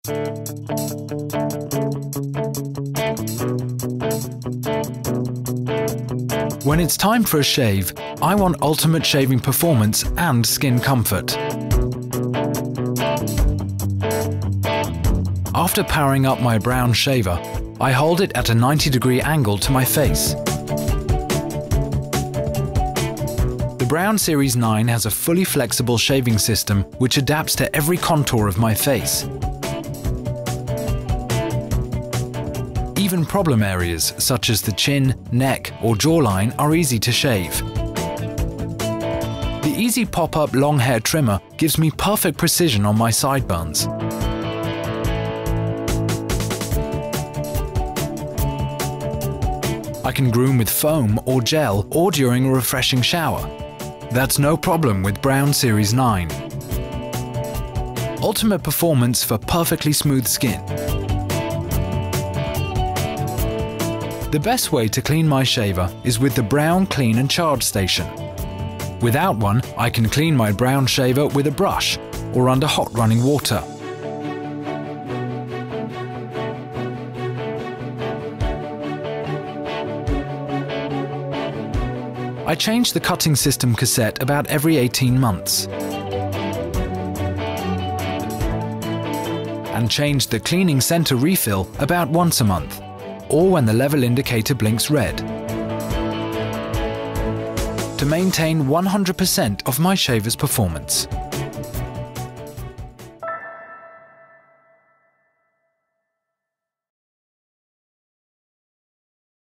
When it's time for a shave, I want ultimate shaving performance and skin comfort. After powering up my Braun shaver, I hold it at a 90-degree angle to my face. The Braun Series 9 has a fully flexible shaving system which adapts to every contour of my face. Even problem areas such as the chin, neck or jawline are easy to shave. The easy pop-up long hair trimmer gives me perfect precision on my sideburns. I can groom with foam or gel or during a refreshing shower. That's no problem with Braun Series 9. Ultimate performance for perfectly smooth skin. The best way to clean my shaver is with the Braun Clean and Charge Station. Without one, I can clean my Braun shaver with a brush or under hot running water. I change the cutting system cassette about every 18 months. And change the cleaning center refill about once a month, or when the level indicator blinks red, to maintain 100% of my shaver's performance.